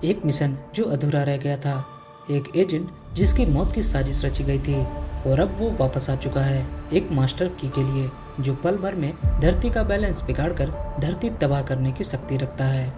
एक मिशन जो अधूरा रह गया था, एक एजेंट जिसकी मौत की साजिश रची गई थी और अब वो वापस आ चुका है एक मास्टर की के लिए जो पल भर में धरती का बैलेंस बिगाड़कर धरती तबाह करने की शक्ति रखता है।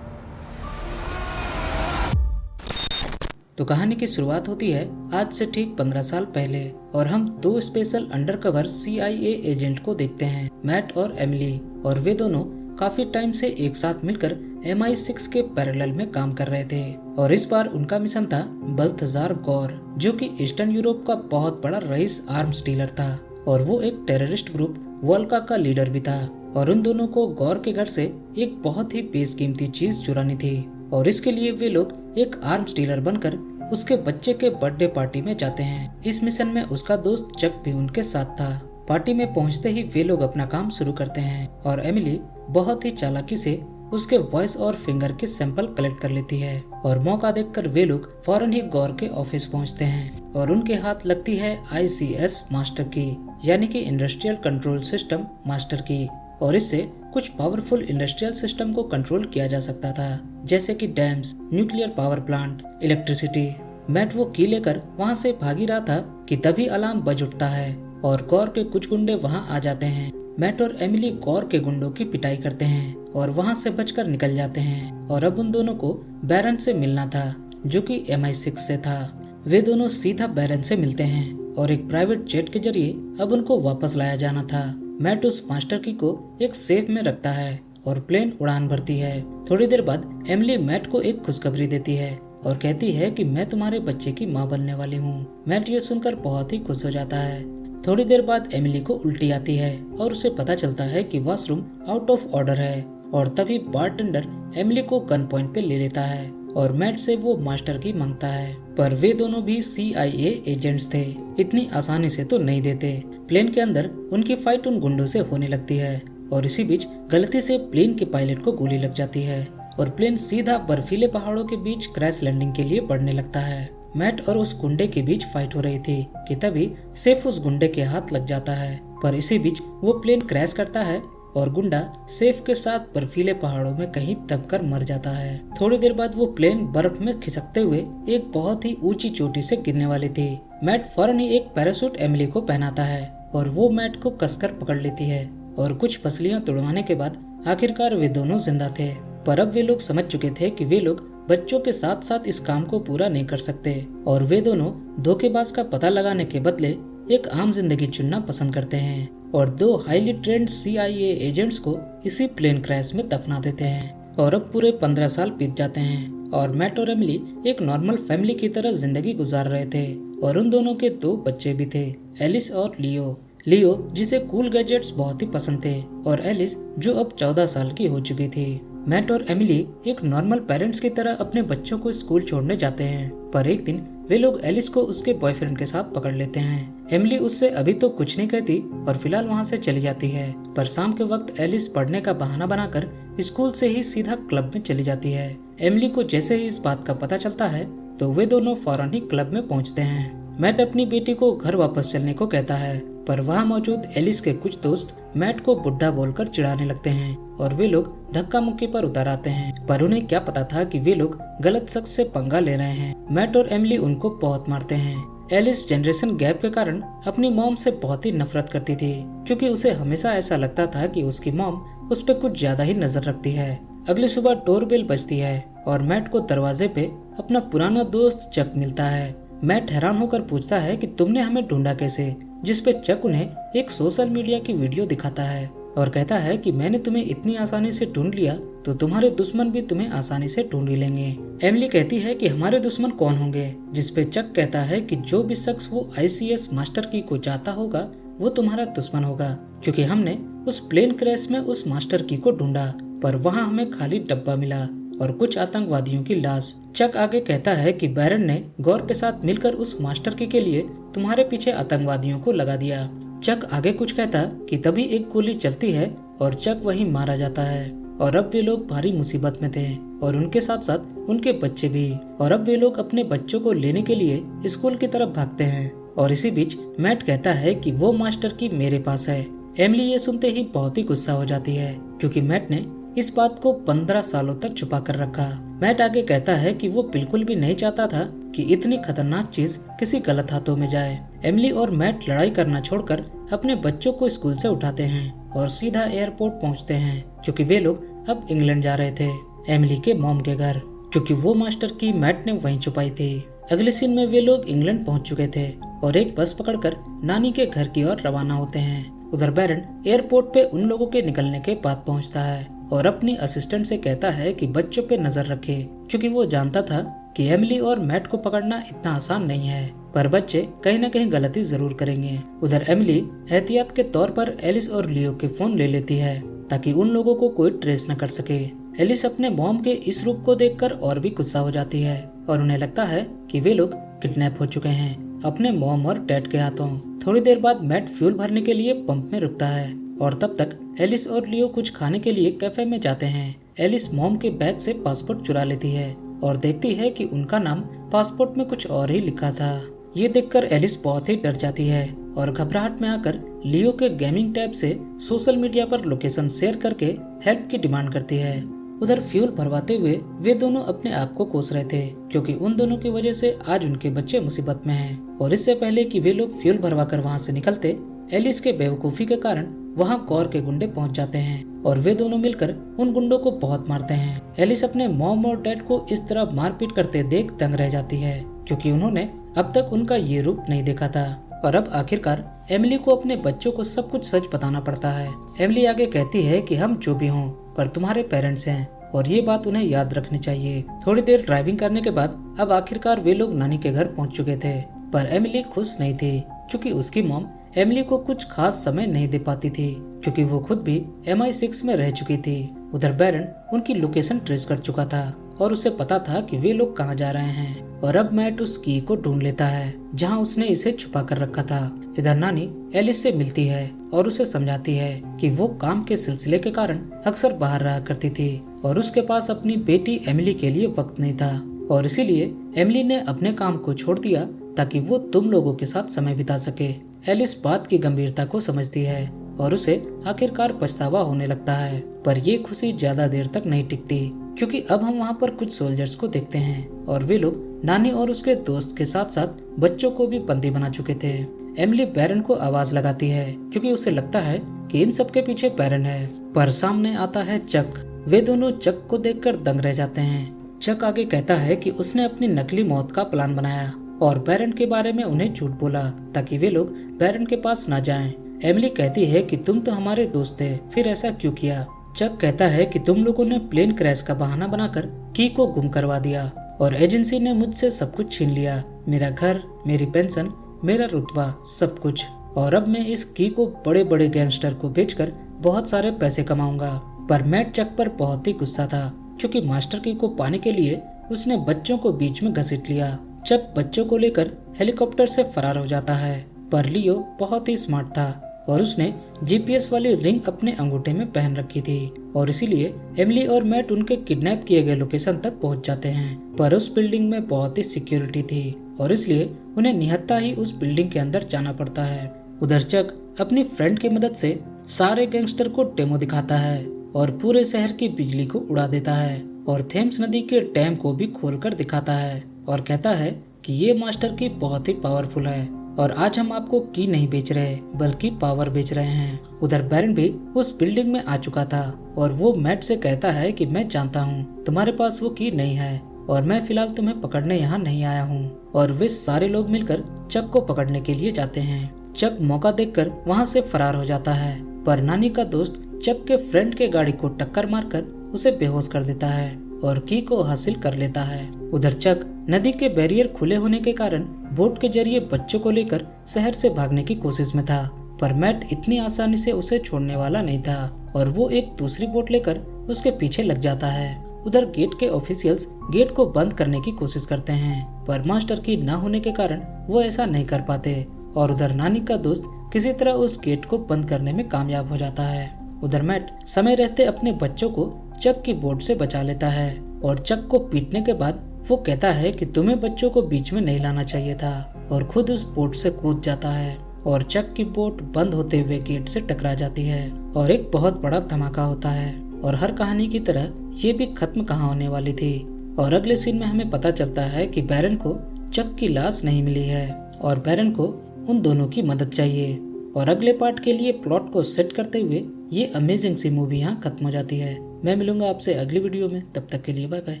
तो कहानी की शुरुआत होती है आज से ठीक 15 साल पहले और हम दो स्पेशल अंडरकवर CIA एजेंट को देखते हैं, मैट और एमिली। और वे दोनों काफी टाइम से एक साथ मिलकर MI6 के पैरेलल में काम कर रहे थे और इस बार उनका मिशन था बल्थजार गौर, जो कि ईस्टर्न यूरोप का बहुत बड़ा रईस आर्म्स डीलर था और वो एक टेररिस्ट ग्रुप वोल्का का लीडर भी था। और उन दोनों को गौर के घर से एक बहुत ही बेशकीमती चीज चुरानी थी और इसके लिए वे लोग एक आर्म्स डीलर बनकर उसके बच्चे के बर्थडे पार्टी में जाते हैं। इस मिशन में उसका दोस्त चक भी उनके साथ था। पार्टी में पहुंचते ही वे लोग अपना काम शुरू करते हैं और एमिली बहुत ही चालाकी से उसके वॉइस और फिंगर के सैंपल कलेक्ट कर लेती है और मौका देखकर वे लोग फौरन ही गौर के ऑफिस पहुंचते हैं और उनके हाथ लगती है ICS मास्टर की, यानी कि इंडस्ट्रियल कंट्रोल सिस्टम मास्टर की। और इससे कुछ पावरफुल इंडस्ट्रियल सिस्टम को कंट्रोल किया जा सकता था, जैसे कि dams, nuclear power plant, electricity. मैट वो की लेकर वहाँ से भाग ही रहा था कि तभी अलार्म बज उठता है और गौर के कुछ गुंडे वहाँ आ जाते हैं। मैट और एमिली गौर के गुंडों की पिटाई करते हैं और वहाँ से बचकर निकल जाते हैं और अब उन दोनों को बैरन से मिलना था, जो कि MI6 से था। वे दोनों सीधा बैरन से मिलते हैं और एक प्राइवेट जेट के जरिए अब उनको वापस लाया जाना था। मैट उस मास्टर की को एक सेफ में रखता है और प्लेन उड़ान भरती है। थोड़ी देर बाद एमिली मैट को एक खुशखबरी देती है और कहती है कि मैं तुम्हारे बच्चे की माँ बनने वाली हूँ। मैट ये सुनकर बहुत ही खुश हो जाता है। थोड़ी देर बाद एमिली को उल्टी आती है और उसे पता चलता है कि वॉशरूम आउट ऑफ ऑर्डर है और तभी बारटेंडर एमिली को गन पॉइंट पे ले लेता है और मैट से वो मास्टर की मांगता है, पर वे दोनों भी CIA एजेंट्स थे, इतनी आसानी से तो नहीं देते। प्लेन के अंदर उनकी फाइट उन गुंडों से होने लगती है और इसी बीच गलती से प्लेन के पायलट को गोली लग जाती है और प्लेन सीधा बर्फीले पहाड़ों के बीच क्रैश लैंडिंग के लिए बढ़ने लगता है। मैट और उस गुंडे के बीच फाइट हो रही थी कि तभी सेफ उस गुंडे के हाथ लग जाता है, पर इसी बीच वो प्लेन क्रैश करता है और गुंडा सेफ के साथ बर्फीले पहाड़ों में कहीं दबकर मर जाता है। थोड़ी देर बाद वो प्लेन बर्फ में खिसकते हुए एक बहुत ही ऊंची चोटी से गिरने वाली थी। मैट फौरन ही एक पैराशूट एमिली को पहनाता है और वो मैट को कसकर पकड़ लेती है और कुछ पसलियां तोड़वाने के बाद आखिरकार वे दोनों जिंदा थे। पर अब वे लोग समझ चुके थे कि वे लोग बच्चों के साथ साथ इस काम को पूरा नहीं कर सकते और वे दोनों धोखेबाज का पता लगाने के बदले एक आम जिंदगी चुनना पसंद करते हैं और दो हाईली ट्रेंड CIA एजेंट्स को इसी प्लेन क्रैश में दफना देते हैं। और अब पूरे 15 साल बीत जाते हैं और मैट और एमिली एक नॉर्मल फैमिली की तरह जिंदगी गुजार रहे थे और उन दोनों के दो बच्चे भी थे, एलिस और लियो जिसे कूल गैजेट्स बहुत ही पसंद थे और एलिस जो अब 14 साल की हो चुकी थी। मैट और एमिली एक नॉर्मल पेरेंट्स की तरह अपने बच्चों को स्कूल छोड़ने जाते हैं, पर एक दिन वे लोग एलिस को उसके बॉयफ्रेंड के साथ पकड़ लेते हैं। एमिली उससे अभी तो कुछ नहीं कहती और फिलहाल वहाँ से चली जाती है, पर शाम के वक्त एलिस पढ़ने का बहाना बनाकर स्कूल से ही सीधा क्लब में चली जाती है। एमिली को जैसे ही इस बात का पता चलता है तो वे दोनों फौरन ही क्लब में पहुँचते हैं। मैट अपनी बेटी को घर वापस चलने को कहता है, पर वहाँ मौजूद एलिस के कुछ दोस्त मैट को बुढ़ा बोलकर चिढ़ाने लगते हैं और वे लोग धक्का मुक्की पर उतर आते हैं, पर उन्हें क्या पता था कि वे लोग गलत शख्स से पंगा ले रहे हैं। मैट और एमिली उनको बहुत मारते हैं। एलिस जनरेशन गैप के कारण अपनी मॉम से बहुत ही नफरत करती थी, क्योंकि उसे हमेशा ऐसा लगता था कि उसकी मॉम उस पर कुछ ज्यादा ही नजर रखती है। अगली सुबह डोरबेल बजती है और मैट को दरवाजे पे अपना पुराना दोस्त चक मिलता है। मैट हैरान होकर पूछता है कि तुमने हमें ढूंढा कैसे, जिस पे चक उन्हें एक सोशल मीडिया की वीडियो दिखाता है और कहता है कि मैंने तुम्हें इतनी आसानी से ढूंढ लिया तो तुम्हारे दुश्मन भी तुम्हें आसानी से ढूंढ ही लेंगे। एमिली कहती है कि हमारे दुश्मन कौन होंगे, जिस पे चक कहता है कि जो भी शख्स वो ICS मास्टर की को चाहता होगा वो तुम्हारा दुश्मन होगा, क्योंकि हमने उस प्लेन क्रैश में उस मास्टर की को ढूंढा पर वहाँ हमें खाली डब्बा मिला और कुछ आतंकवादियों की लाश। चक आगे कहता है कि बैरन ने गौर के साथ मिलकर उस मास्टर के लिए तुम्हारे पीछे आतंकवादियों को लगा दिया। चक आगे कुछ कहता कि तभी एक गोली चलती है और चक वहीं मारा जाता है और अब वे लोग भारी मुसीबत में थे और उनके साथ साथ उनके बच्चे भी। और अब वे लोग अपने बच्चों को लेने के लिए स्कूल की तरफ भागते हैं और इसी बीच मैट कहता है कि वो मास्टर की मेरे पास है। एमिली ये सुनते ही बहुत ही गुस्सा हो जाती है, क्योंकि मैट ने इस बात को 15 सालों तक छुपा कर रखा। मैट आगे कहता है कि वो बिल्कुल भी नहीं चाहता था कि इतनी खतरनाक चीज किसी गलत हाथों में जाए। एमिली और मैट लड़ाई करना छोड़कर अपने बच्चों को स्कूल से उठाते हैं और सीधा एयरपोर्ट पहुंचते हैं, क्योंकि वे लोग अब इंग्लैंड जा रहे थे, एमिली के मॉम के घर, क्योंकि वो मास्टर की मैट ने वहीं छुपाई थी। अगले सीन में वे लोग इंग्लैंड पहुंच चुके थे और एक बस पकड़कर नानी के घर की ओर रवाना होते हैं। उधर बैरन एयरपोर्ट पे उन लोगों के निकलने के बाद पहुंचता है और अपनी असिस्टेंट से कहता है कि बच्चों पे नजर रखे, क्योंकि वो जानता था कि एमिली और मैट को पकड़ना इतना आसान नहीं है, पर बच्चे कहीं न कहीं गलती जरूर करेंगे। उधर एमिली एहतियात के तौर पर एलिस और लियो के फोन ले लेती है ताकि उन लोगों को कोई ट्रेस न कर सके। एलिस अपने मॉम के इस रूप को देखकर और भी गुस्सा हो जाती है और उन्हें लगता है कि वे लोग किडनैप हो चुके हैं अपने मॉम और डैड के हाथों। थोड़ी देर बाद मैट फ्यूल भरने के लिए पंप में रुकता है और तब तक एलिस और लियो कुछ खाने के लिए कैफे में जाते हैं। एलिस मॉम के बैग से पासपोर्ट चुरा लेती है और देखती है कि उनका नाम पासपोर्ट में कुछ और ही लिखा था। ये देखकर एलिस बहुत ही डर जाती है और घबराहट में आकर लियो के गेमिंग टैब से सोशल मीडिया पर लोकेशन शेयर करके हेल्प की डिमांड करती है। उधर फ्यूल भरवाते हुए वे दोनों अपने आप को कोस रहे थे, क्योंकि उन दोनों की वजह से आज उनके बच्चे मुसीबत में हैं। और इससे पहले कि वे लोग फ्यूल भरवा कर वहाँ से निकलते, एलिस के बेवकूफी के कारण वहाँ कौर के गुंडे पहुँच जाते हैं और वे दोनों मिलकर उन गुंडों को बहुत मारते हैं। एलिस अपने मॉम और डैड को इस तरह मारपीट करते देख दंग रह जाती है, क्योंकि उन्होंने अब तक उनका ये रूप नहीं देखा था। और अब आखिरकार एमिली को अपने बच्चों को सब कुछ सच बताना पड़ता है। एमिली आगे कहती है कि हम जो भी हों पर तुम्हारे पेरेंट्स हैं और ये बात उन्हें याद रखनी चाहिए। थोड़ी देर ड्राइविंग करने के बाद अब आखिरकार वे लोग नानी के घर पहुंच चुके थे, पर एमिली खुश नहीं थी, क्योंकि उसकी मॉम एमिली को कुछ खास समय नहीं दे पाती थी, क्योंकि वो खुद भी MI6 में रह चुकी थी। उधर बैरन उनकी लोकेशन ट्रेस कर चुका था और उसे पता था कि वे लोग कहाँ जा रहे हैं। और अब मैट उस की को ढूंढ लेता है जहाँ उसने इसे छुपा कर रखा था। इधर नानी एलिस से मिलती है और उसे समझाती है कि वो काम के सिलसिले के कारण अक्सर बाहर रहा करती थी और उसके पास अपनी बेटी एमिली के लिए वक्त नहीं था, और इसीलिए एमिली ने अपने काम को छोड़ दिया ताकि वो तुम लोगों के साथ समय बिता सके। एलिस बात की गंभीरता को समझती है और उसे आखिरकार पछतावा होने लगता है, पर ये खुशी ज्यादा देर तक नहीं टिकती, क्योंकि अब हम वहाँ पर कुछ सोल्जर्स को देखते हैं और वे लोग नानी और उसके दोस्त के साथ साथ बच्चों को भी बंदी बना चुके थे। एमिली बैरन को आवाज लगाती है, क्योंकि उसे लगता है कि इन सब के पीछे बैरन है, पर सामने आता है चक। वे दोनों चक को देखकर दंग रह जाते हैं। चक आगे कहता है कि उसने अपनी नकली मौत का प्लान बनाया और बैरन के बारे में उन्हें झूठ बोला ताकि वे लोग बैरन के पास न जाएं। एमिली कहती है कि तुम तो हमारे दोस्त थे, फिर ऐसा क्यों किया। चक कहता है कि तुम लोगों ने प्लेन क्रैश का बहाना बनाकर की को गुम करवा दिया और एजेंसी ने मुझसे सब कुछ छीन लिया, मेरा घर, मेरी पेंशन, मेरा रुतबा, सब कुछ। और अब मैं इस की को बड़े बड़े गैंगस्टर को बेचकर बहुत सारे पैसे कमाऊंगा। पर मैट चक पर बहुत ही गुस्सा था, क्योंकि मास्टर की को पाने के लिए उसने बच्चों को बीच में घसीट लिया। चक बच्चों को लेकर हेलीकॉप्टर से फरार हो जाता है, पर लियो बहुत ही स्मार्ट था और उसने GPS वाली रिंग अपने अंगूठे में पहन रखी थी और इसीलिए एमिली और मैट उनके किडनैप किए गए लोकेशन तक पहुंच जाते हैं। पर उस बिल्डिंग में बहुत ही सिक्योरिटी थी और इसलिए उन्हें निहत्था ही उस बिल्डिंग के अंदर जाना पड़ता है। उधर चक अपनी फ्रेंड की मदद से सारे गैंगस्टर को डेमो दिखाता है और पूरे शहर की बिजली को उड़ा देता है और थेम्स नदी के डैम को भी खोलकर दिखाता है और कहता है कि ये मास्टर की बहुत ही पावरफुल है और आज हम आपको की नहीं बेच रहे बल्कि पावर बेच रहे हैं। उधर बैरन भी उस बिल्डिंग में आ चुका था और वो मैट से कहता है कि मैं जानता हूँ तुम्हारे पास वो की नहीं है और मैं फिलहाल तुम्हें पकड़ने यहाँ नहीं आया हूँ। और वे सारे लोग मिलकर चक को पकड़ने के लिए जाते हैं। चक मौका देखकर वहाँ से फरार हो जाता है, पर नानी का दोस्त चक के फ्रेंड के गाड़ी को टक्कर मारकर उसे बेहोश कर देता है और की को हासिल कर लेता है। उधर चक नदी के बैरियर खुले होने के कारण बोट के जरिए बच्चों को लेकर शहर से भागने की कोशिश में था, पर मैट इतनी आसानी से उसे छोड़ने वाला नहीं था और वो एक दूसरी बोट लेकर उसके पीछे लग जाता है। उधर गेट के ऑफिशियल्स गेट को बंद करने की कोशिश करते हैं, पर मास्टर की न होने के कारण वो ऐसा नहीं कर पाते और उधर नानी का दोस्त किसी तरह उस गेट को बंद करने में कामयाब हो जाता है। उधर मैट समय रहते अपने बच्चों को चक की बोट से बचा लेता है और चक को पीटने के बाद वो कहता है कि तुम्हें बच्चों को बीच में नहीं लाना चाहिए था और खुद उस बोट से कूद जाता है और चक की बोट बंद होते हुए गेट से टकरा जाती है और एक बहुत बड़ा धमाका होता है और हर कहानी की तरह ये भी खत्म कहाँ होने वाली थी। और अगले सीन में हमें पता चलता है कि बैरन को चक की लाश नहीं मिली है और बैरन को उन दोनों की मदद चाहिए। और अगले पार्ट के लिए प्लॉट को सेट करते हुए ये अमेजिंग सी मूवी यहाँ खत्म हो जाती है। मैं मिलूंगा आपसे अगली वीडियो में, तब तक के लिए बाय बाय।